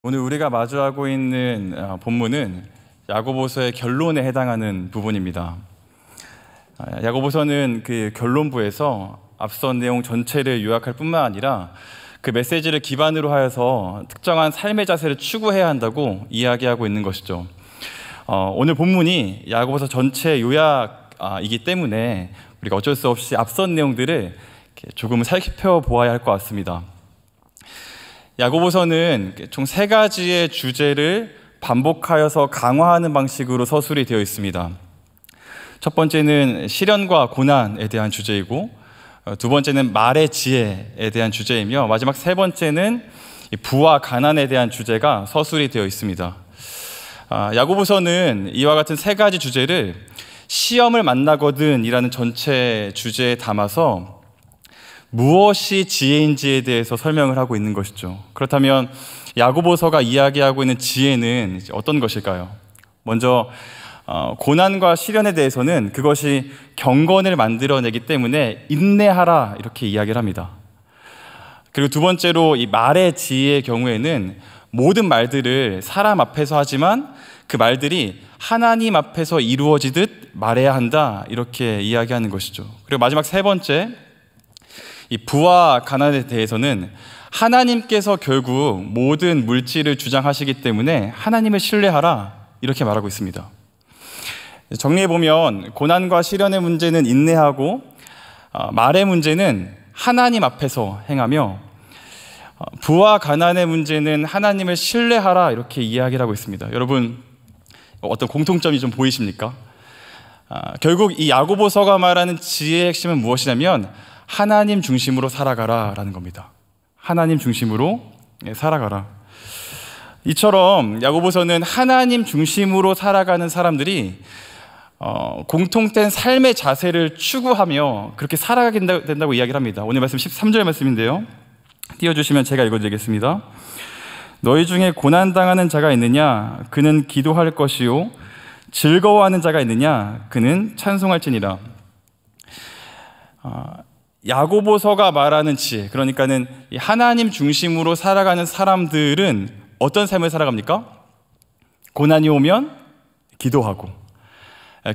오늘 우리가 마주하고 있는 본문은 야고보서의 결론에 해당하는 부분입니다. 야고보서는 그 결론부에서 앞선 내용 전체를 요약할 뿐만 아니라 그 메시지를 기반으로 하여서 특정한 삶의 자세를 추구해야 한다고 이야기하고 있는 것이죠. 오늘 본문이 야고보서 전체 요약이기 때문에 우리가 어쩔 수 없이 앞선 내용들을 조금 살펴보아야 할 것 같습니다. 야고보서는 총 3가지의 주제를 반복하여서 강화하는 방식으로 서술이 되어 있습니다. 첫 번째는 시련과 고난에 대한 주제이고, 두 번째는 말의 지혜에 대한 주제이며, 마지막 3번째는 부와 가난에 대한 주제가 서술이 되어 있습니다. 야고보서는 이와 같은 3가지 주제를 시험을 만나거든 이라는 전체 주제에 담아서 무엇이 지혜인지에 대해서 설명을 하고 있는 것이죠. 그렇다면 야고보서가 이야기하고 있는 지혜는 어떤 것일까요? 먼저 고난과 시련에 대해서는 그것이 경건을 만들어내기 때문에 인내하라 이렇게 이야기를 합니다. 그리고 두 번째로 이 말의 지혜의 경우에는 모든 말들을 사람 앞에서 하지만 그 말들이 하나님 앞에서 이루어지듯 말해야 한다 이렇게 이야기하는 것이죠. 그리고 마지막 3번째, 이 부와 가난에 대해서는 하나님께서 결국 모든 물질을 주장하시기 때문에 하나님을 신뢰하라 이렇게 말하고 있습니다. 정리해보면 고난과 시련의 문제는 인내하고, 말의 문제는 하나님 앞에서 행하며, 부와 가난의 문제는 하나님을 신뢰하라 이렇게 이야기를 하고 있습니다. 여러분, 어떤 공통점이 좀 보이십니까? 결국 이 야고보서가 말하는 지혜의 핵심은 무엇이냐면 하나님 중심으로 살아가라 라는 겁니다. 하나님 중심으로 살아가라. 이처럼 야고보서는 하나님 중심으로 살아가는 사람들이 공통된 삶의 자세를 추구하며 그렇게 살아가게 된다고 이야기를 합니다. 오늘 말씀 13절 말씀인데요, 띄워주시면 제가 읽어드리겠습니다. 너희 중에 고난당하는 자가 있느냐? 그는 기도할 것이요, 즐거워하는 자가 있느냐? 그는 찬송할지니라. 야고보서가 말하는 지혜, 그러니까는 하나님 중심으로 살아가는 사람들은 어떤 삶을 살아갑니까? 고난이 오면 기도하고,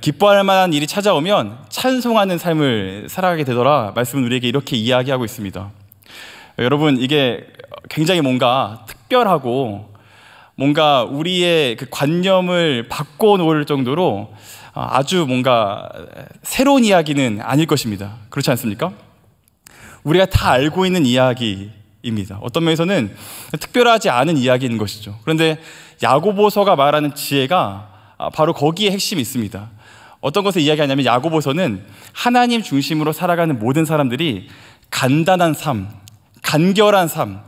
기뻐할 만한 일이 찾아오면 찬송하는 삶을 살아가게 되더라. 말씀은 우리에게 이렇게 이야기하고 있습니다. 여러분, 이게 굉장히 뭔가 특별하고 뭔가 우리의 그 관념을 바꿔놓을 정도로 아주 뭔가 새로운 이야기는 아닐 것입니다. 그렇지 않습니까? 우리가 다 알고 있는 이야기입니다. 어떤 면에서는 특별하지 않은 이야기인 것이죠. 그런데 야고보서가 말하는 지혜가 바로 거기에 핵심이 있습니다. 어떤 것을 이야기하냐면 야고보서는 하나님 중심으로 살아가는 모든 사람들이 간단한 삶, 간결한 삶,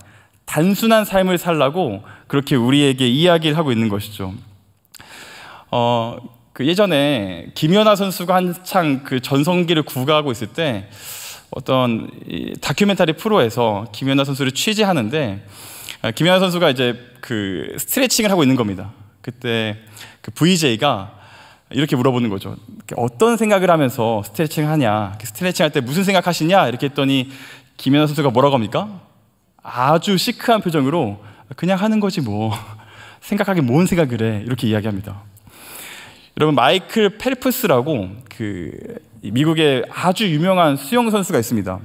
단순한 삶을 살라고 그렇게 우리에게 이야기를 하고 있는 것이죠. 예전에 김연아 선수가 한창 그 전성기를 구가하고 있을 때 어떤 다큐멘터리 프로에서 김연아 선수를 취재하는데, 김연아 선수가 이제 그 스트레칭을 하고 있는 겁니다. 그때 그 VJ가 이렇게 물어보는 거죠. 어떤 생각을 하면서 스트레칭을 하냐, 스트레칭 할 때 무슨 생각하시냐 이렇게 했더니 김연아 선수가 뭐라고 합니까? 아주 시크한 표정으로 그냥 하는 거지 뭐, 생각하기 뭔 생각을 해, 이렇게 이야기합니다. 여러분, 마이클 펠프스라고 그 미국의 아주 유명한 수영 선수가 있습니다.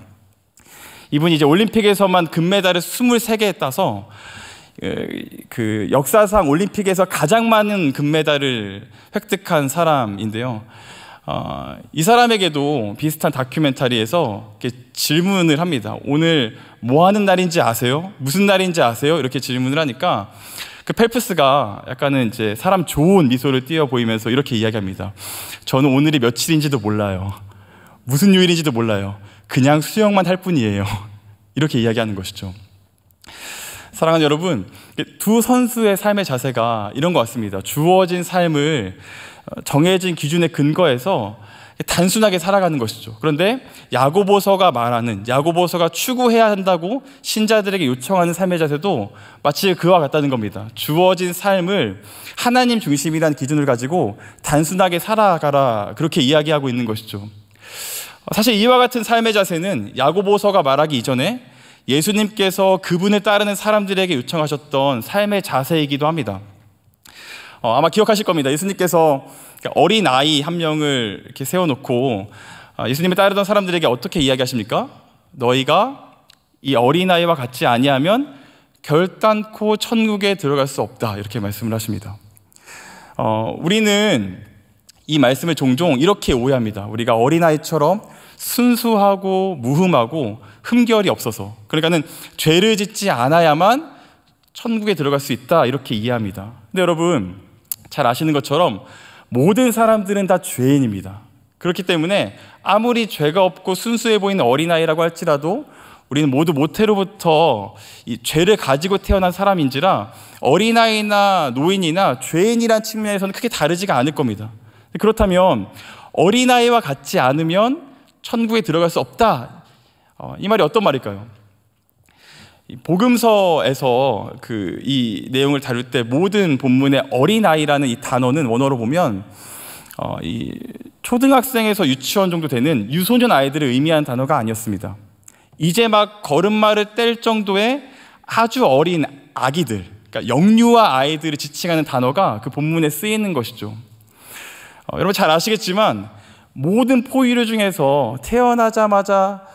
이분이 이제 올림픽에서만 금메달을 23개 따서 그 역사상 올림픽에서 가장 많은 금메달을 획득한 사람인데요. 이 사람에게도 비슷한 다큐멘터리에서 이렇게 질문을 합니다. 오늘 뭐 하는 날인지 아세요? 무슨 날인지 아세요? 이렇게 질문을 하니까 그 펠프스가 약간은 이제 사람 좋은 미소를 띄어 보이면서 이렇게 이야기합니다. 저는 오늘이 며칠인지도 몰라요. 무슨 요일인지도 몰라요. 그냥 수영만 할 뿐이에요. 이렇게 이야기하는 것이죠. 사랑하는 여러분, 두 선수의 삶의 자세가 이런 것 같습니다. 주어진 삶을 정해진 기준에 근거해서 단순하게 살아가는 것이죠. 그런데 야고보서가 말하는, 야고보서가 추구해야 한다고 신자들에게 요청하는 삶의 자세도 마치 그와 같다는 겁니다. 주어진 삶을 하나님 중심이라는 기준을 가지고 단순하게 살아가라, 그렇게 이야기하고 있는 것이죠. 사실 이와 같은 삶의 자세는 야고보서가 말하기 이전에 예수님께서 그분을 따르는 사람들에게 요청하셨던 삶의 자세이기도 합니다. 아마 기억하실 겁니다. 예수님께서 어린 아이 한 명을 이렇게 세워놓고 예수님을 따르던 사람들에게 어떻게 이야기하십니까? 너희가 이 어린아이와 같지 아니하면 결단코 천국에 들어갈 수 없다, 이렇게 말씀을 하십니다. 우리는 이 말씀을 종종 이렇게 오해합니다. 우리가 어린아이처럼 순수하고 무흠하고 흠결이 없어서, 그러니까는 죄를 짓지 않아야만 천국에 들어갈 수 있다, 이렇게 이해합니다. 근데 여러분 잘 아시는 것처럼 모든 사람들은 다 죄인입니다. 그렇기 때문에 아무리 죄가 없고 순수해 보이는 어린아이라고 할지라도 우리는 모두 모태로부터 이 죄를 가지고 태어난 사람인지라 어린아이나 노인이나 죄인이란 측면에서는 크게 다르지가 않을 겁니다. 그렇다면 어린아이와 같지 않으면 천국에 들어갈 수 없다, 이 말이 어떤 말일까요? 복음서에서 이 내용을 다룰 때 모든 본문의 어린아이라는 이 단어는 원어로 보면 이 초등학생에서 유치원 정도 되는 유소년 아이들을 의미하는 단어가 아니었습니다. 이제 막 걸음마를 뗄 정도의 아주 어린 아기들, 그러니까 영유아 아이들을 지칭하는 단어가 그 본문에 쓰이는 것이죠. 여러분 잘 아시겠지만 모든 포유류 중에서 태어나자마자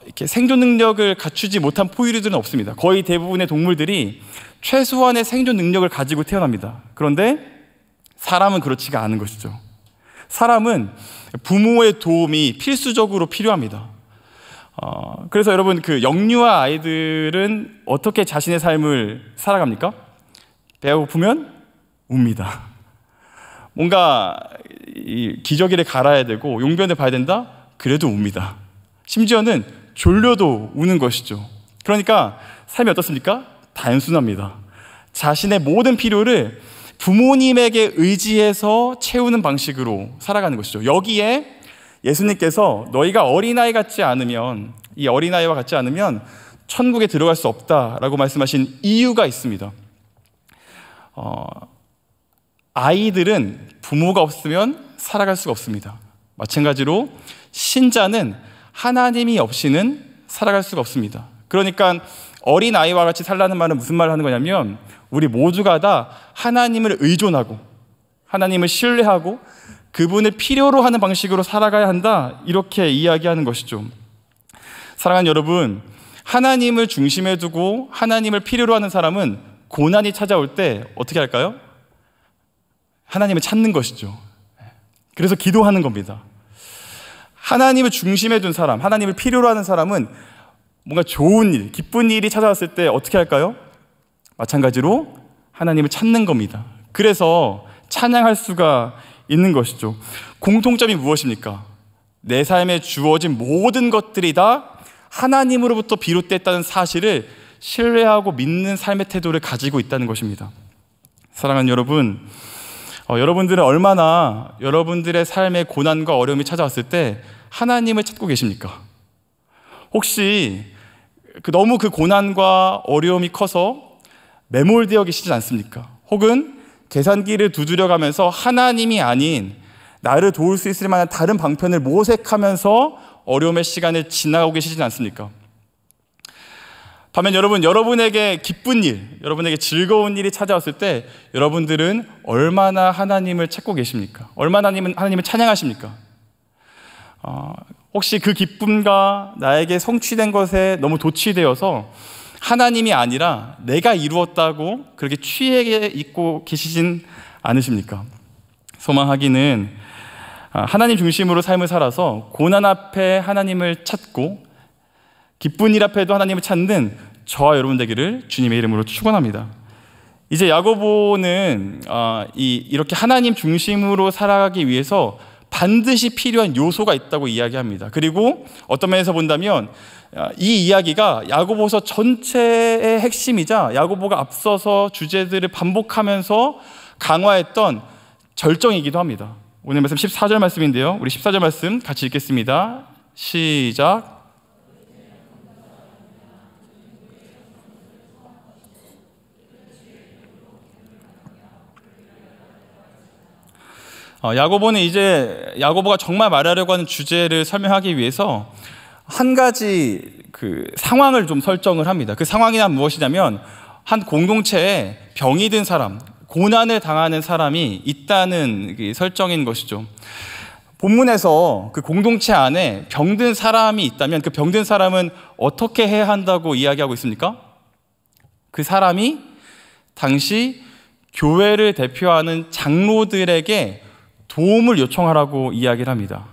이렇게 생존 능력을 갖추지 못한 포유류들은 없습니다. 거의 대부분의 동물들이 최소한의 생존 능력을 가지고 태어납니다. 그런데 사람은 그렇지가 않은 것이죠. 사람은 부모의 도움이 필수적으로 필요합니다. 그래서 여러분 영유아 아이들은 어떻게 자신의 삶을 살아갑니까? 배가 고프면 웁니다. 뭔가 기저귀를 갈아야 되고 용변을 봐야 된다? 그래도 웁니다. 심지어는 졸려도 우는 것이죠. 그러니까 삶이 어떻습니까? 단순합니다. 자신의 모든 필요를 부모님에게 의지해서 채우는 방식으로 살아가는 것이죠. 여기에 예수님께서 너희가 어린아이 같지 않으면, 이 어린아이와 같지 않으면 천국에 들어갈 수 없다라고 말씀하신 이유가 있습니다. 아이들은 부모가 없으면 살아갈 수가 없습니다. 마찬가지로 신자는 하나님이 없이는 살아갈 수가 없습니다. 그러니까 어린아이와 같이 살라는 말은 무슨 말을 하는 거냐면 우리 모두가 다 하나님을 의존하고 하나님을 신뢰하고 그분을 필요로 하는 방식으로 살아가야 한다, 이렇게 이야기하는 것이죠. 사랑하는 여러분, 하나님을 중심에 두고 하나님을 필요로 하는 사람은 고난이 찾아올 때 어떻게 할까요? 하나님을 찾는 것이죠. 그래서 기도하는 겁니다. 하나님을 중심에 둔 사람, 하나님을 필요로 하는 사람은 뭔가 좋은 일, 기쁜 일이 찾아왔을 때 어떻게 할까요? 마찬가지로 하나님을 찾는 겁니다. 그래서 찬양할 수가 있는 것이죠. 공통점이 무엇입니까? 내 삶에 주어진 모든 것들이 다 하나님으로부터 비롯됐다는 사실을 신뢰하고 믿는 삶의 태도를 가지고 있다는 것입니다. 사랑하는 여러분, 여러분들은 얼마나 여러분들의 삶의 고난과 어려움이 찾아왔을 때 하나님을 찾고 계십니까? 혹시 너무 그 고난과 어려움이 커서 매몰되어 계시지 않습니까? 혹은 계산기를 두드려가면서 하나님이 아닌 나를 도울 수 있을 만한 다른 방편을 모색하면서 어려움의 시간을 지나가고 계시지 않습니까? 반면 여러분에게 기쁜 일, 여러분에게 즐거운 일이 찾아왔을 때 여러분들은 얼마나 하나님을 찾고 계십니까? 얼마나 하나님을 찬양하십니까? 혹시 그 기쁨과 나에게 성취된 것에 너무 도취되어서 하나님이 아니라 내가 이루었다고 그렇게 취해 있고 계시진 않으십니까? 소망하기는 하나님 중심으로 삶을 살아서 고난 앞에 하나님을 찾고 기쁜 일 앞에도 하나님을 찾는 저와 여러분 되기를 주님의 이름으로 축원합니다. 이제 야고보는 이렇게 하나님 중심으로 살아가기 위해서 반드시 필요한 요소가 있다고 이야기합니다. 그리고 어떤 면에서 본다면 이 이야기가 야고보서 전체의 핵심이자 야고보가 앞서서 주제들을 반복하면서 강화했던 절정이기도 합니다. 오늘 말씀 14절 말씀인데요. 우리 14절 말씀 같이 읽겠습니다. 시작. 야고보는 이제 야고보가 정말 말하려고 하는 주제를 설명하기 위해서 한 가지 그 상황을 좀 설정을 합니다. 그 상황이란 무엇이냐면 한 공동체에 병이 든 사람, 고난을 당하는 사람이 있다는 설정인 것이죠. 본문에서 그 공동체 안에 병든 사람이 있다면 그 병든 사람은 어떻게 해야 한다고 이야기하고 있습니까? 그 사람이 당시 교회를 대표하는 장로들에게 도움을 요청하라고 이야기를 합니다.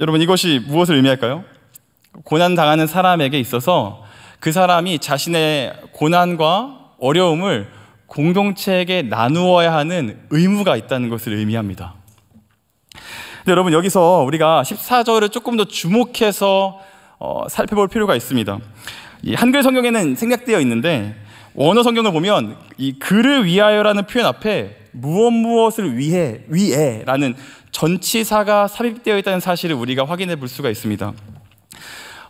여러분, 이것이 무엇을 의미할까요? 고난당하는 사람에게 있어서 그 사람이 자신의 고난과 어려움을 공동체에게 나누어야 하는 의무가 있다는 것을 의미합니다. 근데 여러분, 여기서 우리가 14절을 조금 더 주목해서 살펴볼 필요가 있습니다. 이 한글 성경에는 생략되어 있는데 원어 성경을 보면 이 그를 위하여라는 표현 앞에 무엇을 위해라는 전치사가 삽입되어 있다는 사실을 우리가 확인해 볼 수가 있습니다.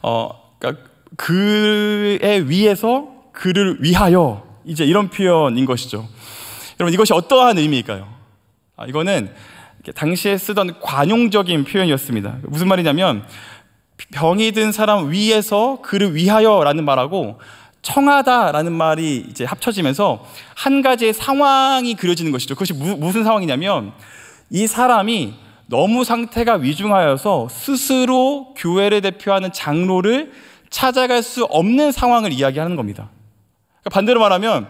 그러니까 그에 위해서 그를 위하여, 이제 이런 표현인 것이죠. 여러분, 이것이 어떠한 의미일까요? 이거는 당시에 쓰던 관용적인 표현이었습니다. 무슨 말이냐면 병이 든 사람 위에서 그를 위하여라는 말하고 청하다라는 말이 이제 합쳐지면서 한 가지의 상황이 그려지는 것이죠. 그것이 무슨 상황이냐면 이 사람이 너무 상태가 위중하여서 스스로 교회를 대표하는 장로를 찾아갈 수 없는 상황을 이야기하는 겁니다. 그러니까 반대로 말하면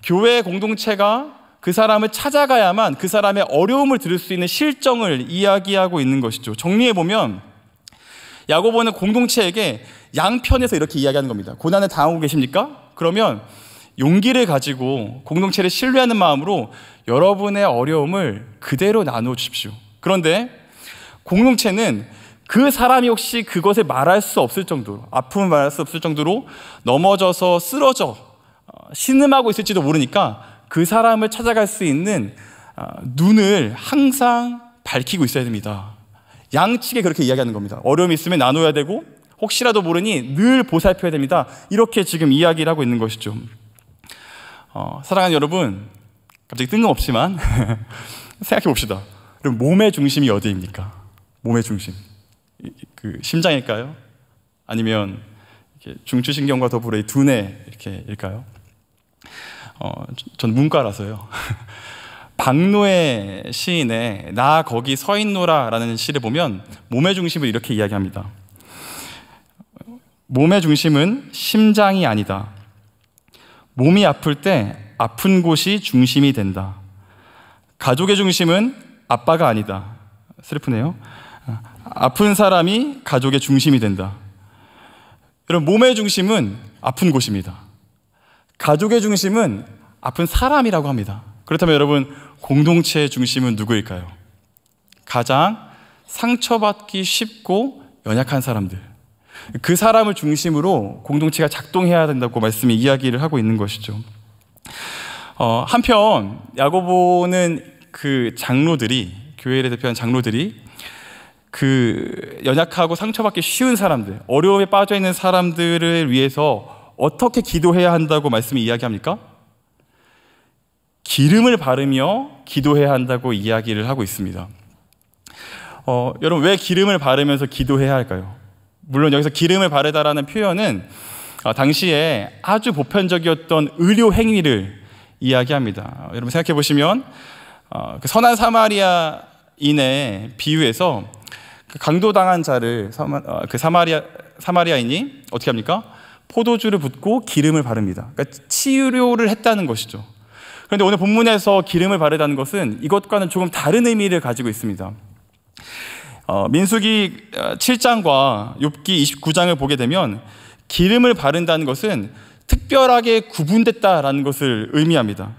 교회 공동체가 그 사람을 찾아가야만 그 사람의 어려움을 들을 수 있는 실정을 이야기하고 있는 것이죠. 정리해보면 야고보는 공동체에게 양편에서 이렇게 이야기하는 겁니다. 고난을 당하고 계십니까? 그러면 용기를 가지고 공동체를 신뢰하는 마음으로 여러분의 어려움을 그대로 나누어 주십시오. 그런데 공동체는 그 사람이 혹시 그것을 말할 수 없을 정도로, 아픔을 말할 수 없을 정도로 넘어져서 쓰러져 신음하고 있을지도 모르니까 그 사람을 찾아갈 수 있는 눈을 항상 밝히고 있어야 됩니다. 양측에 그렇게 이야기하는 겁니다. 어려움이 있으면 나눠야 되고 혹시라도 모르니 늘 보살펴야 됩니다. 이렇게 지금 이야기를 하고 있는 것이죠. 사랑하는 여러분, 갑자기 뜬금없지만 생각해 봅시다. 그럼 몸의 중심이 어디입니까? 몸의 중심, 그 심장일까요? 아니면 중추신경과 더불어 이 두뇌 이렇게일까요? 전 문과라서요. 박노해 시인의 나 거기 서 있노라 라는 시를 보면 몸의 중심을 이렇게 이야기합니다. 몸의 중심은 심장이 아니다. 몸이 아플 때 아픈 곳이 중심이 된다. 가족의 중심은 아빠가 아니다. 슬프네요. 아픈 사람이 가족의 중심이 된다. 여러분, 몸의 중심은 아픈 곳입니다. 가족의 중심은 아픈 사람이라고 합니다. 그렇다면 여러분, 공동체의 중심은 누구일까요? 가장 상처받기 쉽고 연약한 사람들, 그 사람을 중심으로 공동체가 작동해야 된다고 말씀이 이야기를 하고 있는 것이죠. 한편 야고보는 그 장로들이, 교회를 대표하는 장로들이 그 연약하고 상처받기 쉬운 사람들, 어려움에 빠져 있는 사람들을 위해서 어떻게 기도해야 한다고 말씀이 이야기합니까? 기름을 바르며 기도해야 한다고 이야기를 하고 있습니다. 여러분, 왜 기름을 바르면서 기도해야 할까요? 물론 여기서 기름을 바르다라는 표현은 당시에 아주 보편적이었던 의료 행위를 이야기합니다. 여러분 생각해 보시면 그 선한 사마리아인의 비유에서 그 강도당한 자를 그 사마리아인이 어떻게 합니까? 포도주를 붓고 기름을 바릅니다. 그러니까 치료를 했다는 것이죠. 그런데 오늘 본문에서 기름을 바르다는 것은 이것과는 조금 다른 의미를 가지고 있습니다. 민수기 7장과 욥기 29장을 보게 되면 기름을 바른다는 것은 특별하게 구분됐다라는 것을 의미합니다.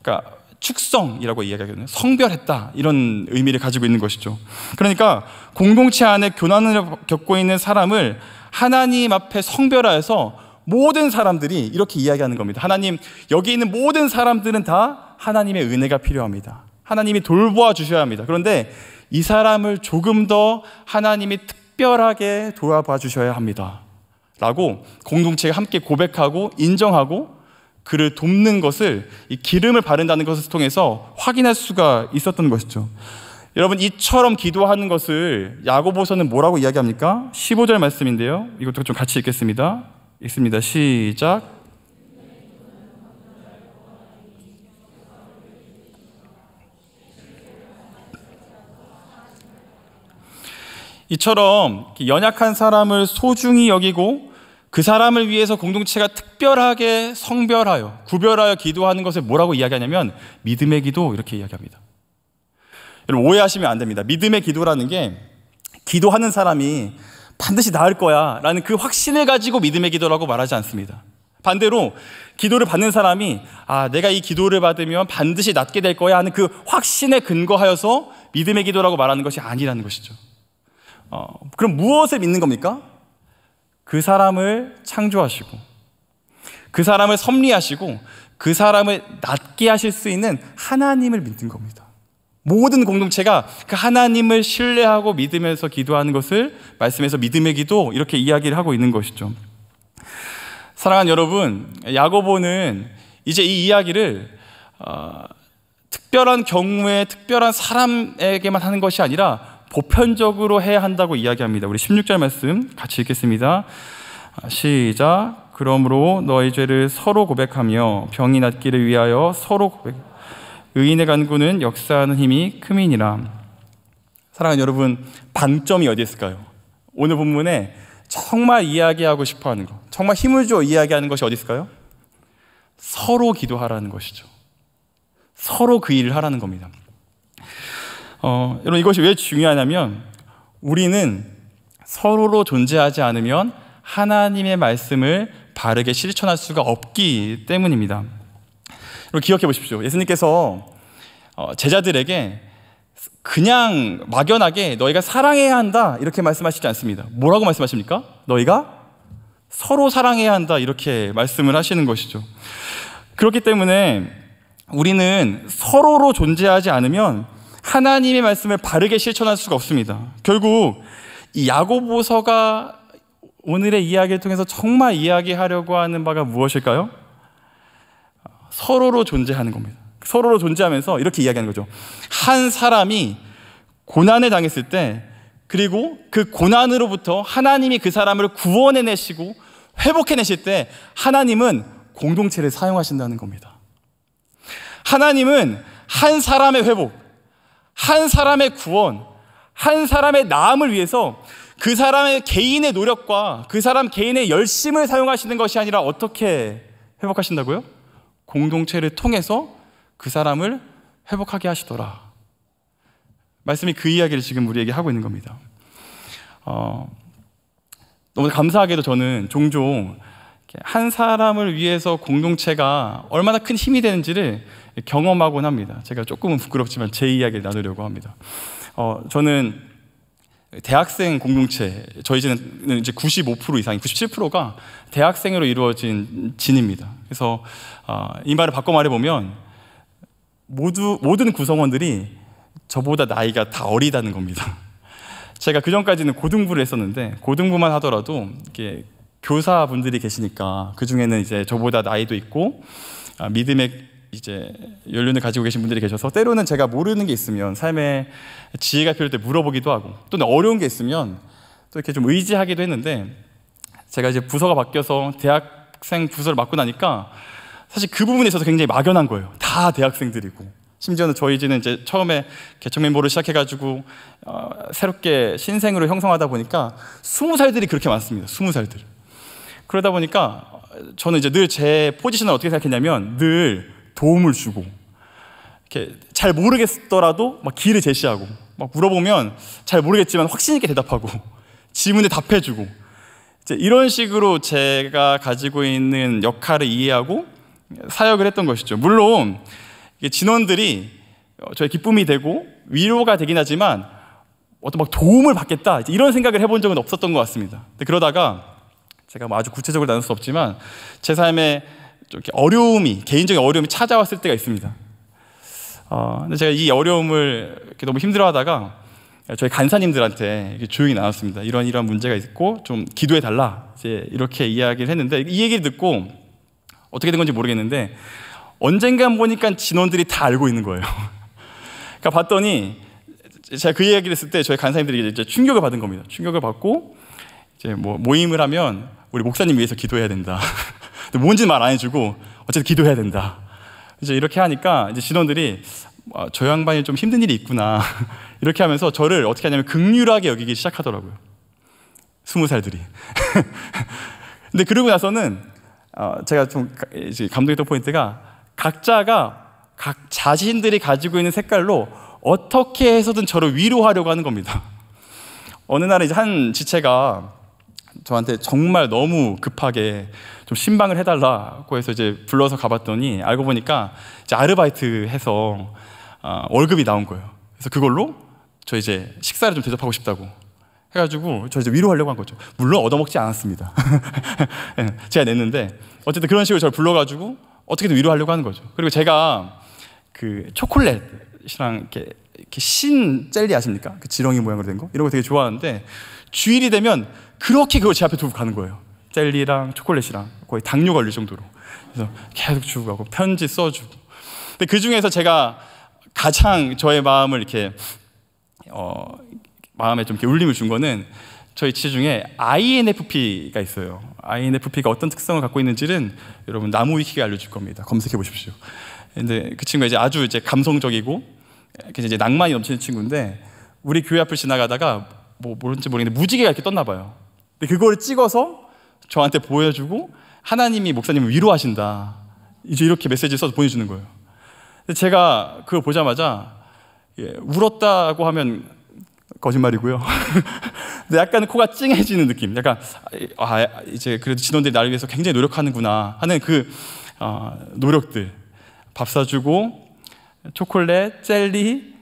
그러니까 축성이라고 이야기하거든요. 성별했다, 이런 의미를 가지고 있는 것이죠. 그러니까 공동체 안에 교난을 겪고 있는 사람을 하나님 앞에 성별하여서 모든 사람들이 이렇게 이야기하는 겁니다. 하나님, 여기 있는 모든 사람들은 다 하나님의 은혜가 필요합니다. 하나님이 돌보아 주셔야 합니다. 그런데 이 사람을 조금 더 하나님이 특별하게 돌아봐 주셔야 합니다 라고 공동체가 함께 고백하고 인정하고 그를 돕는 것을, 이 기름을 바른다는 것을 통해서 확인할 수가 있었던 것이죠. 여러분, 이처럼 기도하는 것을 야고보서는 뭐라고 이야기합니까? 15절 말씀인데요. 이것도 좀 같이 읽겠습니다. 읽습니다. 시작. 이처럼 연약한 사람을 소중히 여기고 그 사람을 위해서 공동체가 특별하게 성별하여 구별하여 기도하는 것을 뭐라고 이야기하냐면 믿음의 기도, 이렇게 이야기합니다. 여러분, 오해하시면 안 됩니다. 믿음의 기도라는 게 기도하는 사람이 반드시 나을 거야 라는 그 확신을 가지고 믿음의 기도라고 말하지 않습니다. 반대로 기도를 받는 사람이 내가 이 기도를 받으면 반드시 낫게 될 거야 하는 그 확신에 근거하여서 믿음의 기도라고 말하는 것이 아니라는 것이죠. 그럼 무엇을 믿는 겁니까? 그 사람을 창조하시고 그 사람을 섭리하시고 그 사람을 낫게 하실 수 있는 하나님을 믿는 겁니다. 모든 공동체가 그 하나님을 신뢰하고 믿으면서 기도하는 것을 말씀에서 믿음의 기도, 이렇게 이야기를 하고 있는 것이죠. 사랑하는 여러분, 야고보는 이제 이 이야기를 특별한 경우에 특별한 사람에게만 하는 것이 아니라 보편적으로 해야 한다고 이야기합니다. 우리 16절 말씀 같이 읽겠습니다. 시작. 그러므로 너희 죄를 서로 고백하며 병이 낫기를 위하여 서로 고백. 의인의 간구는 역사하는 힘이 큼이니라. 사랑하는 여러분, 방점이 어디 있을까요? 오늘 본문에 정말 이야기하고 싶어하는 것, 정말 힘을 줘 이야기하는 것이 어디 있을까요? 서로 기도하라는 것이죠. 서로 그 일을 하라는 겁니다. 여러분, 이것이 왜 중요하냐면 우리는 서로로 존재하지 않으면 하나님의 말씀을 바르게 실천할 수가 없기 때문입니다. 여러분, 기억해 보십시오. 예수님께서 제자들에게 그냥 막연하게 너희가 사랑해야 한다 이렇게 말씀하시지 않습니다. 뭐라고 말씀하십니까? 너희가 서로 사랑해야 한다 이렇게 말씀을 하시는 것이죠. 그렇기 때문에 우리는 서로로 존재하지 않으면 하나님의 말씀을 바르게 실천할 수가 없습니다. 결국 이 야고보서가 오늘의 이야기를 통해서 정말 이야기하려고 하는 바가 무엇일까요? 서로로 존재하는 겁니다. 서로로 존재하면서 이렇게 이야기하는 거죠. 한 사람이 고난을 당했을 때, 그리고 그 고난으로부터 하나님이 그 사람을 구원해내시고 회복해내실 때 하나님은 공동체를 사용하신다는 겁니다. 하나님은 한 사람의 회복, 한 사람의 구원, 한 사람의 나음을 위해서 그 사람의 개인의 노력과 그 사람 개인의 열심을 사용하시는 것이 아니라 어떻게 회복하신다고요? 공동체를 통해서 그 사람을 회복하게 하시더라. 말씀이 그 이야기를 지금 우리에게 하고 있는 겁니다. 너무 감사하게도 저는 종종 한 사람을 위해서 공동체가 얼마나 큰 힘이 되는지를 경험하곤 합니다. 제가 조금은 부끄럽지만 제 이야기를 나누려고 합니다. 저는 대학생 공동체, 저희 집은 이제 95% 이상이 97%가 대학생으로 이루어진 진입니다. 그래서 이 말을 바꿔 말해보면 모든 구성원들이 저보다 나이가 다 어리다는 겁니다. 제가 그전까지는 고등부를 했었는데 고등부만 하더라도 이렇게 교사분들이 계시니까 그 중에는 이제 저보다 나이도 있고 믿음의 이제 연륜을 가지고 계신 분들이 계셔서 때로는 제가 모르는 게 있으면 삶에 지혜가 필요할 때 물어보기도 하고 또는 어려운 게 있으면 또 이렇게 좀 의지하기도 했는데 제가 이제 부서가 바뀌어서 대학생 부서를 맡고 나니까 사실 그 부분에 있어서 굉장히 막연한 거예요. 다 대학생들이고 심지어는 저희 집은 이제 처음에 개척 멤버를 시작해가지고 새롭게 신생으로 형성하다 보니까 20살들이 그렇게 많습니다. 20살들. 그러다 보니까 저는 이제 늘 제 포지션을 어떻게 생각했냐면 늘 도움을 주고 이렇게 잘 모르겠더라도 막 길을 제시하고 막 물어보면 잘 모르겠지만 확신 있게 대답하고 질문에 답해주고 이제 이런 식으로 제가 가지고 있는 역할을 이해하고 사역을 했던 것이죠. 물론 진원들이 저의 기쁨이 되고 위로가 되긴 하지만 어떤 막 도움을 받겠다 이런 생각을 해본 적은 없었던 것 같습니다. 근데 그러다가 제가 뭐 아주 구체적으로 나눌 수 없지만 제 삶에 좀 이렇게 어려움이, 개인적인 어려움이 찾아왔을 때가 있습니다. 근데 제가 이 어려움을 이렇게 너무 힘들어하다가 저희 간사님들한테 이렇게 조용히 나눴습니다. 이런 문제가 있고 좀 기도해 달라 이제 이렇게 이야기를 했는데 이 얘기를 듣고 어떻게 된 건지 모르겠는데 언젠간 보니까 진원들이 다 알고 있는 거예요. 그러니까 봤더니 제가 그 이야기를 했을 때 저희 간사님들이 이제 충격을 받은 겁니다. 충격을 받고 이제 뭐 모임을 하면 우리 목사님 위해서 기도해야 된다. 근데 뭔지는 말 안 해주고 어쨌든 기도해야 된다. 이제 이렇게 하니까 이제 신원들이 저 양반이 좀 힘든 일이 있구나. 이렇게 하면서 저를 어떻게 하냐면 긍휼하게 여기기 시작하더라고요. 20살들이. 근데 그러고 나서는 제가 좀 이제 감동했던 포인트가 각자가 각 자신들이 가지고 있는 색깔로 어떻게 해서든 저를 위로하려고 하는 겁니다. 어느 날에 이제 한 지체가 저한테 정말 너무 급하게 좀 신방을 해달라고 해서 이제 불러서 가봤더니 알고 보니까 이제 아르바이트 해서 월급이 나온 거예요. 그래서 그걸로 저 이제 식사를 좀 대접하고 싶다고 해가지고 저 이제 위로하려고 한 거죠. 물론 얻어먹지 않았습니다. 제가 냈는데 어쨌든 그런 식으로 저를 불러가지고 어떻게든 위로하려고 하는 거죠. 그리고 제가 그 초콜릿이랑 이렇게 신 젤리 아십니까? 그 지렁이 모양으로 된 거? 이런 거 되게 좋아하는데 주일이 되면 그렇게 그걸 제 앞에 두고 가는 거예요. 젤리랑 초콜릿이랑 거의 당뇨 걸릴 정도로. 그래서 계속 주고 가고 편지 써주고. 근데 그 중에서 제가 가장 저의 마음을 이렇게 마음에 좀 이렇게 울림을 준 거는 저희 지체 중에 INFP가 있어요. INFP가 어떤 특성을 갖고 있는지는 여러분 나무 위키가 알려줄 겁니다. 검색해 보십시오. 근데 그 친구가 이제 아주 이제 감성적이고 이제 낭만이 넘치는 친구인데 우리 교회 앞을 지나가다가 뭐 뭔지 모르겠는데 무지개가 이렇게 떴나 봐요. 근데 그걸 찍어서 저한테 보여주고 하나님이 목사님을 위로하신다. 이제 이렇게 메시지를 써서 보내주는 거예요. 근데 제가 그걸 보자마자 울었다고 하면 거짓말이고요. 근데 약간 코가 찡해지는 느낌. 약간 이제 그래도 진원들이 나를 위해서 굉장히 노력하는구나 하는 그 노력들. 밥 사주고 초콜릿, 젤리,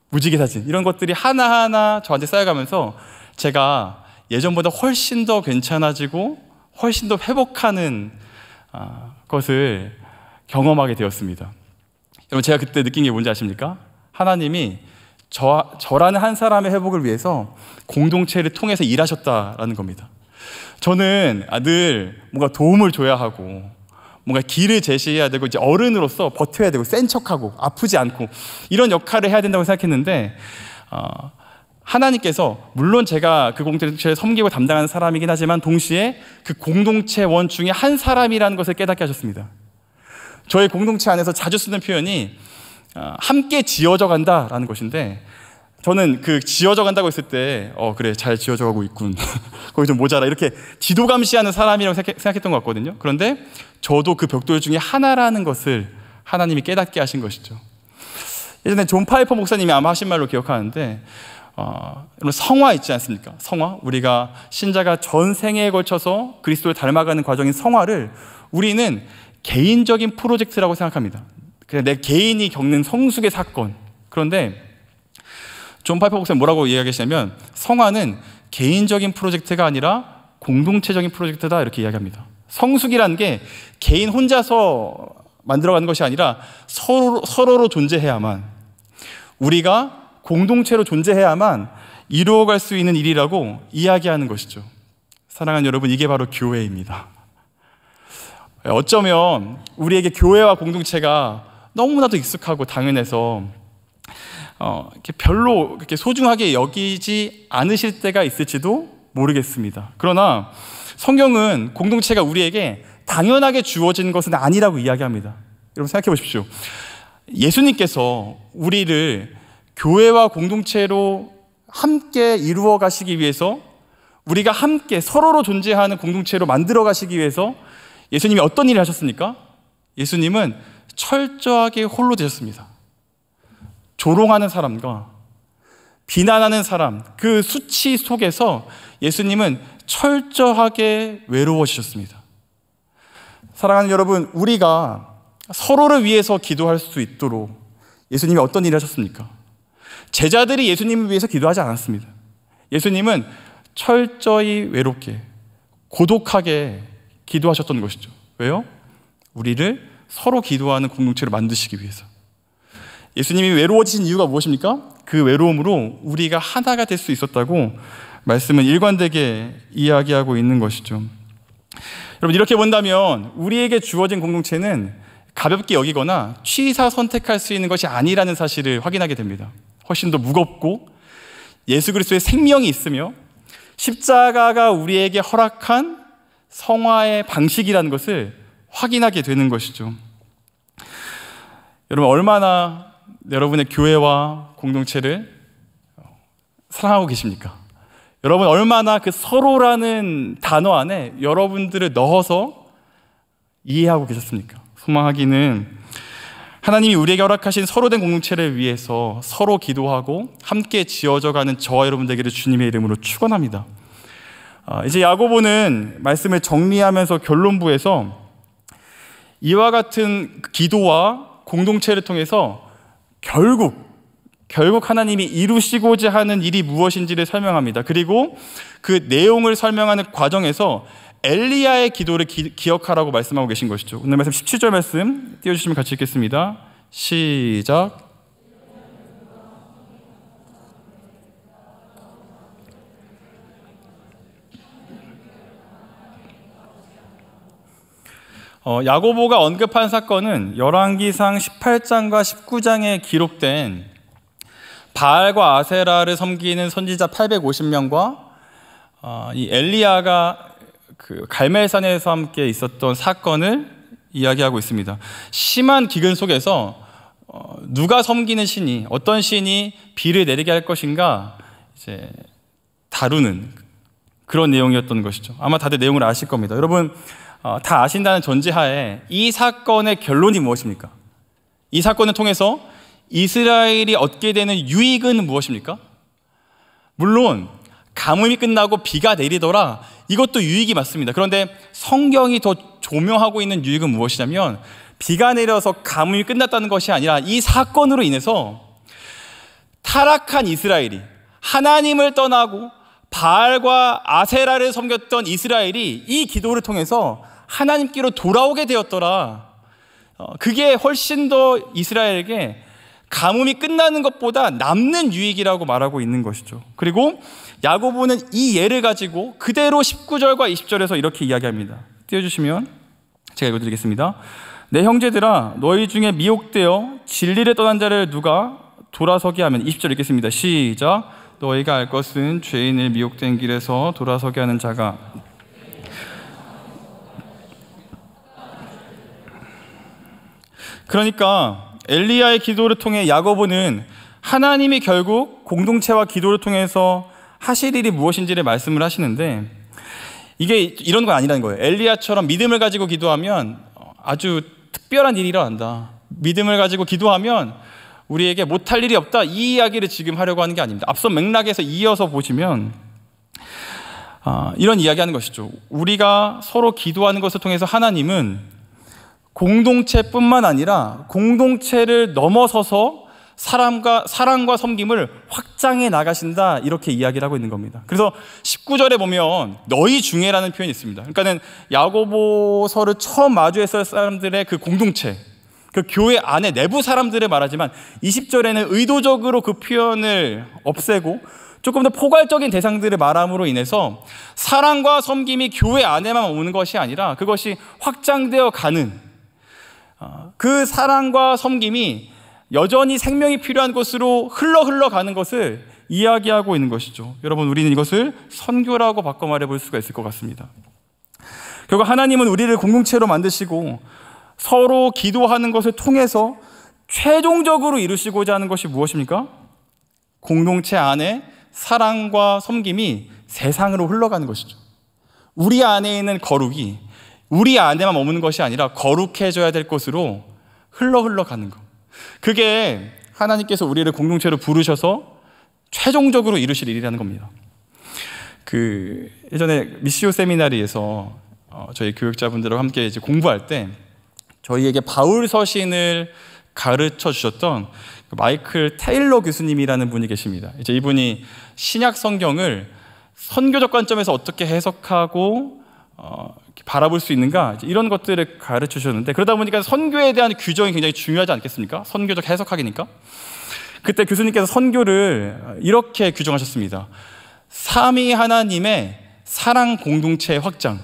무지개 사진 이런 것들이 하나하나 저한테 쌓여가면서 제가 예전보다 훨씬 더 괜찮아지고 훨씬 더 회복하는 것을 경험하게 되었습니다. 여러분 제가 그때 느낀 게 뭔지 아십니까? 하나님이 저라는 한 사람의 회복을 위해서 공동체를 통해서 일하셨다라는 겁니다. 저는 늘 뭔가 도움을 줘야 하고 뭔가 길을 제시해야 되고 이제 어른으로서 버텨야 되고 센 척하고 아프지 않고 이런 역할을 해야 된다고 생각했는데 하나님께서 물론 제가 그 공동체를 섬기고 담당하는 사람이긴 하지만 동시에 그 공동체 원 중에 한 사람이라는 것을 깨닫게 하셨습니다. 저희 공동체 안에서 자주 쓰는 표현이 함께 지어져 간다라는 것인데 저는 그 지어져 간다고 했을 때 그래 잘 지어져 가고 있군. 거기 좀 모자라 이렇게 지도 감시하는 사람이라고 생각했던 것 같거든요. 그런데 저도 그 벽돌 중에 하나라는 것을 하나님이 깨닫게 하신 것이죠. 예전에 존 파이퍼 목사님이 아마 하신 말로 기억하는데 성화 있지 않습니까? 성화. 우리가 신자가 전생에 걸쳐서 그리스도를 닮아가는 과정인 성화를 우리는 개인적인 프로젝트라고 생각합니다. 그냥 내 개인이 겪는 성숙의 사건. 그런데 존 파이퍼 목사님 뭐라고 이야기하시냐면 성화는 개인적인 프로젝트가 아니라 공동체적인 프로젝트다 이렇게 이야기합니다. 성숙이라는 게 개인 혼자서 만들어가는 것이 아니라 서로로 존재해야만 우리가 공동체로 존재해야만 이루어갈 수 있는 일이라고 이야기하는 것이죠. 사랑하는 여러분, 이게 바로 교회입니다. 어쩌면 우리에게 교회와 공동체가 너무나도 익숙하고 당연해서 별로 그렇게 소중하게 여기지 않으실 때가 있을지도 모르겠습니다. 그러나 성경은 공동체가 우리에게 당연하게 주어진 것은 아니라고 이야기합니다. 여러분 생각해 보십시오. 예수님께서 우리를 교회와 공동체로 함께 이루어 가시기 위해서 우리가 함께 서로로 존재하는 공동체로 만들어 가시기 위해서 예수님이 어떤 일을 하셨습니까? 예수님은 철저하게 홀로 되셨습니다. 조롱하는 사람과 비난하는 사람, 그 수치 속에서 예수님은 철저하게 외로워지셨습니다. 사랑하는 여러분, 우리가 서로를 위해서 기도할 수 있도록 예수님이 어떤 일을 하셨습니까? 제자들이 예수님을 위해서 기도하지 않았습니다. 예수님은 철저히 외롭게, 고독하게 기도하셨던 것이죠. 왜요? 우리를 서로 기도하는 공동체를 만드시기 위해서. 예수님이 외로워지신 이유가 무엇입니까? 그 외로움으로 우리가 하나가 될 수 있었다고 말씀은 일관되게 이야기하고 있는 것이죠. 여러분, 이렇게 본다면 우리에게 주어진 공동체는 가볍게 여기거나 취사 선택할 수 있는 것이 아니라는 사실을 확인하게 됩니다. 훨씬 더 무겁고 예수 그리스도의 생명이 있으며 십자가가 우리에게 허락한 성화의 방식이라는 것을 확인하게 되는 것이죠. 여러분, 얼마나 여러분의 교회와 공동체를 사랑하고 계십니까? 여러분, 얼마나 그 서로라는 단어 안에 여러분들을 넣어서 이해하고 계셨습니까? 소망하기는 하나님이 우리에게 허락하신 서로된 공동체를 위해서 서로 기도하고 함께 지어져가는 저와 여러분 되기를 주님의 이름으로 축원합니다. 이제 야고보는 말씀을 정리하면서 결론부에서 이와 같은 기도와 공동체를 통해서 결국 하나님이 이루시고자 하는 일이 무엇인지를 설명합니다. 그리고 그 내용을 설명하는 과정에서 엘리야의 기도를 기억하라고 말씀하고 계신 것이죠. 오늘 말씀 17절 말씀 띄워주시면 같이 읽겠습니다. 시작. 야고보가 언급한 사건은 열왕기상 18장과 19장에 기록된 바알과 아세라를 섬기는 선지자 850명과 이 엘리야가 그 갈멜산에서 함께 있었던 사건을 이야기하고 있습니다. 심한 기근 속에서 누가 섬기는 신이, 어떤 신이 비를 내리게 할 것인가 이제 다루는 그런 내용이었던 것이죠. 아마 다들 내용을 아실 겁니다. 여러분, 다 아신다는 전제하에 이 사건의 결론이 무엇입니까? 이 사건을 통해서 이스라엘이 얻게 되는 유익은 무엇입니까? 물론 가뭄이 끝나고 비가 내리더라, 이것도 유익이 맞습니다. 그런데 성경이 더 조명하고 있는 유익은 무엇이냐면, 비가 내려서 가뭄이 끝났다는 것이 아니라 이 사건으로 인해서 타락한 이스라엘이, 하나님을 떠나고 바알과 아세라를 섬겼던 이스라엘이 이 기도를 통해서 하나님께로 돌아오게 되었더라. 그게 훨씬 더 이스라엘에게 가뭄이 끝나는 것보다 남는 유익이라고 말하고 있는 것이죠. 그리고 야고보는 이 예를 가지고 그대로 19절과 20절에서 이렇게 이야기합니다. 띄워주시면 제가 읽어드리겠습니다. 내 형제들아, 너희 중에 미혹되어 진리를 떠난 자를 누가 돌아서게 하면, 20절 읽겠습니다. 시작. 너희가 알 것은 죄인을 미혹된 길에서 돌아서게 하는 자가 그러니까 엘리야의 기도를 통해 야고보는 하나님이 결국 공동체와 기도를 통해서 하실 일이 무엇인지를 말씀을 하시는데, 이게 이런 건 아니라는 거예요. 엘리야처럼 믿음을 가지고 기도하면 아주 특별한 일이 일어난다, 믿음을 가지고 기도하면 우리에게 못할 일이 없다, 이 이야기를 지금 하려고 하는 게 아닙니다. 앞선 맥락에서 이어서 보시면 이런 이야기하는 것이죠. 우리가 서로 기도하는 것을 통해서 하나님은 공동체뿐만 아니라 공동체를 넘어서서 사랑과 섬김을 확장해 나가신다, 이렇게 이야기를 하고 있는 겁니다. 그래서 19절에 보면 너희 중에라는 표현이 있습니다. 그러니까는 야고보서를 처음 마주했을 사람들의 그 공동체, 그 교회 안에 내부 사람들을 말하지만 20절에는 의도적으로 그 표현을 없애고 조금 더 포괄적인 대상들을 말함으로 인해서 사랑과 섬김이 교회 안에만 오는 것이 아니라 그것이 확장되어 가는, 그 사랑과 섬김이 여전히 생명이 필요한 곳으로 흘러가는 것을 이야기하고 있는 것이죠. 여러분, 우리는 이것을 선교라고 바꿔 말해볼 수가 있을 것 같습니다. 결국 하나님은 우리를 공동체로 만드시고 서로 기도하는 것을 통해서 최종적으로 이루시고자 하는 것이 무엇입니까? 공동체 안에 사랑과 섬김이 세상으로 흘러가는 것이죠. 우리 안에 있는 거룩이 우리 안에만 머무는 것이 아니라 거룩해져야 될 곳으로 흘러가는 것. 그게 하나님께서 우리를 공동체로 부르셔서 최종적으로 이루실 일이라는 겁니다. 예전에 미시오 세미나리에서 저희 교육자분들과 함께 이제 공부할 때 저희에게 바울 서신을 가르쳐 주셨던 마이클 테일러 교수님이라는 분이 계십니다. 이제 이분이 신약 성경을 선교적 관점에서 어떻게 해석하고 바라볼 수 있는가, 이런 것들을 가르쳐 주셨는데, 그러다 보니까 선교에 대한 규정이 굉장히 중요하지 않겠습니까? 선교적 해석학이니까. 그때 교수님께서 선교를 이렇게 규정하셨습니다. 삼위 하나님의 사랑 공동체 확장,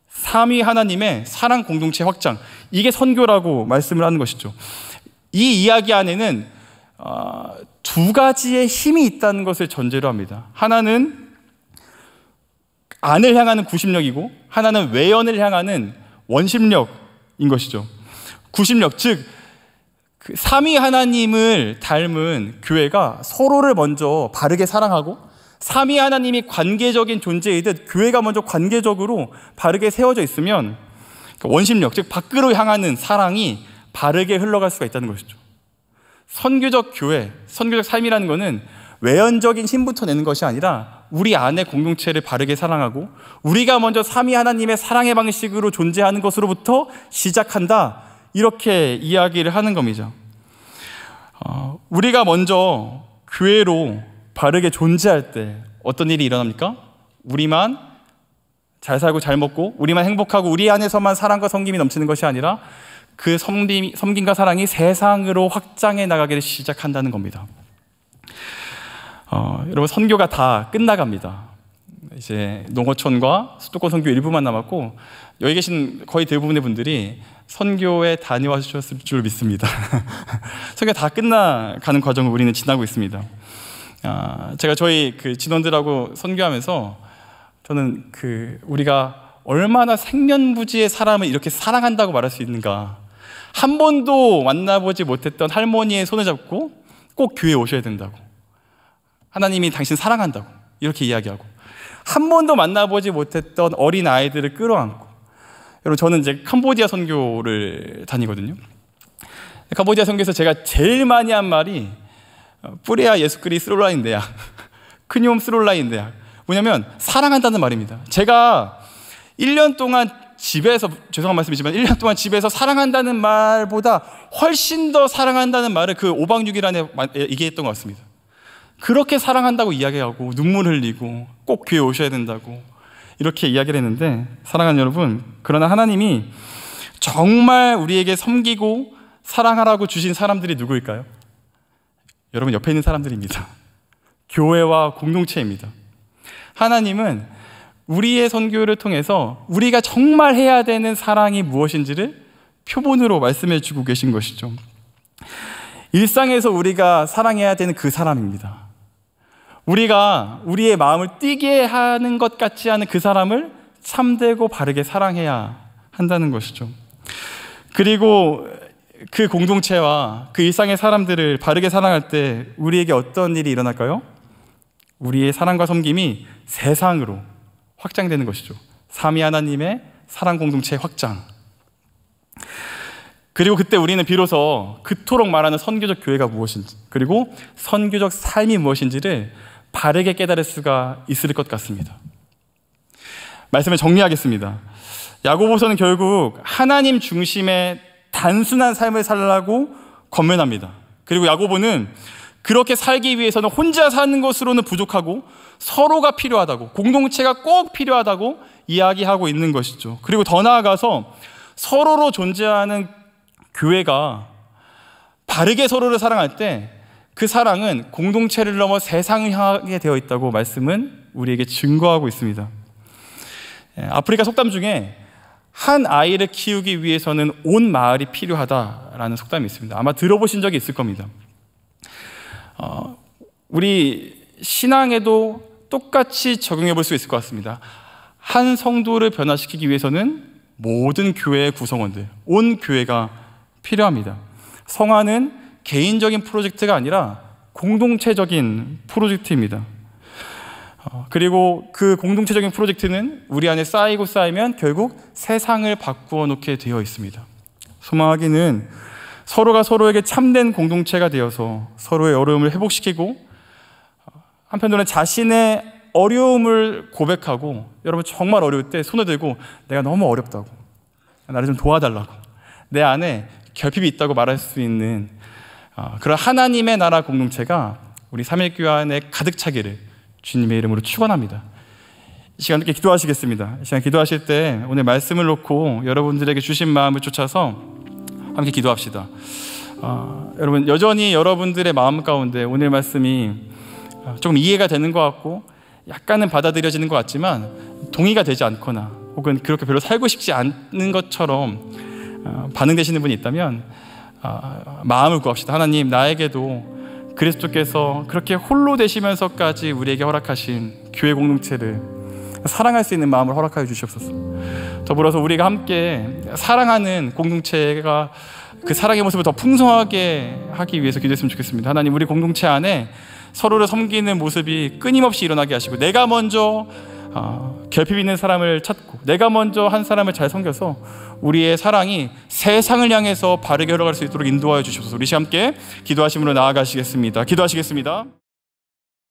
삼위 하나님의 사랑 공동체 확장, 이게 선교라고 말씀을 하는 것이죠. 이 이야기 안에는 두 가지의 힘이 있다는 것을 전제로 합니다. 하나는 안을 향하는 구심력이고 하나는 외연을 향하는 원심력인 것이죠. 구심력, 즉 그 삼위 하나님을 닮은 교회가 서로를 먼저 바르게 사랑하고, 삼위 하나님이 관계적인 존재이듯 교회가 먼저 관계적으로 바르게 세워져 있으면 원심력, 즉 밖으로 향하는 사랑이 바르게 흘러갈 수가 있다는 것이죠. 선교적 교회, 선교적 삶이라는 것은 외연적인 힘부터 내는 것이 아니라 우리 안의 공동체를 바르게 사랑하고 우리가 먼저 삼위 하나님의 사랑의 방식으로 존재하는 것으로부터 시작한다, 이렇게 이야기를 하는 겁니다. 우리가 먼저 교회로 바르게 존재할 때 어떤 일이 일어납니까? 우리만 잘 살고 잘 먹고 우리만 행복하고 우리 안에서만 사랑과 섬김이 넘치는 것이 아니라 그 섬김과 사랑이 세상으로 확장해 나가기를 시작한다는 겁니다. 여러분, 선교가 다 끝나갑니다. 이제 농어촌과 수도권 선교 일부만 남았고, 여기 계신 거의 대부분의 분들이 선교에 다녀와주셨을 줄 믿습니다. 선교가 다 끝나가는 과정을 우리는 지나고 있습니다. 제가 저희 그 진원들하고 선교하면서 저는 우리가 얼마나 생면부지의 사람을 이렇게 사랑한다고 말할 수 있는가. 한 번도 만나보지 못했던 할머니의 손을 잡고 꼭 교회에 오셔야 된다고, 하나님이 당신 사랑한다고 이렇게 이야기하고, 한 번도 만나보지 못했던 어린 아이들을 끌어안고. 여러분, 저는 이제 캄보디아 선교를 다니거든요. 캄보디아 선교에서 제가 제일 많이 한 말이 뿌레아 예수크리 스롤라인데야, 크뇽 스롤라인데야, 뭐냐면 사랑한다는 말입니다. 제가 1년 동안 집에서, 죄송한 말씀이지만 1년 동안 집에서 사랑한다는 말보다 훨씬 더 사랑한다는 말을 그 5박 6일 안에 얘기했던 것 같습니다. 그렇게 사랑한다고 이야기하고 눈물 흘리고 꼭 교회 오셔야 된다고 이렇게 이야기를 했는데, 사랑하는 여러분, 그러나 하나님이 정말 우리에게 섬기고 사랑하라고 주신 사람들이 누구일까요? 여러분 옆에 있는 사람들입니다. 교회와 공동체입니다. 하나님은 우리의 선교를 통해서 우리가 정말 해야 되는 사랑이 무엇인지를 표본으로 말씀해 주고 계신 것이죠. 일상에서 우리가 사랑해야 되는 그 사람입니다. 우리가 우리의 마음을 뛰게 하는 것 같지 않은 그 사람을 참되고 바르게 사랑해야 한다는 것이죠. 그리고 그 공동체와 그 일상의 사람들을 바르게 사랑할 때 우리에게 어떤 일이 일어날까요? 우리의 사랑과 섬김이 세상으로 확장되는 것이죠. 삼위 하나님의 사랑 공동체의 확장. 그리고 그때 우리는 비로소 그토록 말하는 선교적 교회가 무엇인지, 그리고 선교적 삶이 무엇인지를 바르게 깨달을 수가 있을 것 같습니다. 말씀을 정리하겠습니다. 야고보서는 결국 하나님 중심의 단순한 삶을 살라고 권면합니다. 그리고 야고보는 그렇게 살기 위해서는 혼자 사는 것으로는 부족하고 서로가 필요하다고, 공동체가 꼭 필요하다고 이야기하고 있는 것이죠. 그리고 더 나아가서 서로로 존재하는 교회가 바르게 서로를 사랑할 때 그 사랑은 공동체를 넘어 세상을 향하게 되어 있다고 말씀은 우리에게 증거하고 있습니다. 아프리카 속담 중에 한 아이를 키우기 위해서는 온 마을이 필요하다라는 속담이 있습니다. 아마 들어보신 적이 있을 겁니다. 우리 신앙에도 똑같이 적용해 볼 수 있을 것 같습니다. 한 성도를 변화시키기 위해서는 모든 교회의 구성원들, 온 교회가 필요합니다. 성화는 개인적인 프로젝트가 아니라 공동체적인 프로젝트입니다. 그리고 그 공동체적인 프로젝트는 우리 안에 쌓이고 쌓이면 결국 세상을 바꾸어 놓게 되어 있습니다. 소망하기는 서로가 서로에게 참된 공동체가 되어서 서로의 어려움을 회복시키고, 한편으로는 자신의 어려움을 고백하고, 여러분 정말 어려울 때 손을 들고 내가 너무 어렵다고, 나를 좀 도와달라고, 내 안에 결핍이 있다고 말할 수 있는 그런 하나님의 나라 공동체가 우리 삼일교회 안에 가득 차기를 주님의 이름으로 축원합니다. 이 시간 함께 기도하시겠습니다. 이 시간 기도하실 때 오늘 말씀을 놓고 여러분들에게 주신 마음을 쫓아서 함께 기도합시다. 여러분, 여전히 여러분들의 마음 가운데 오늘 말씀이 조금 이해가 되는 것 같고 약간은 받아들여지는 것 같지만 동의가 되지 않거나 혹은 그렇게 별로 살고 싶지 않는 것처럼 반응되시는 분이 있다면 마음을 구합시다. 하나님, 나에게도 그리스도께서 그렇게 홀로 되시면서까지 우리에게 허락하신 교회 공동체를 사랑할 수 있는 마음을 허락하여 주시옵소서. 더불어서 우리가 함께 사랑하는 공동체가 그 사랑의 모습을 더 풍성하게 하기 위해서 기도했으면 좋겠습니다. 하나님, 우리 공동체 안에 서로를 섬기는 모습이 끊임없이 일어나게 하시고, 내가 먼저 결핍 있는 사람을 찾고 내가 먼저 한 사람을 잘 섬겨서 우리의 사랑이 세상을 향해서 바르게 흘러갈 수 있도록 인도하여 주시옵소서. 우리 함께 기도하심으로 나아가시겠습니다. 기도하시겠습니다.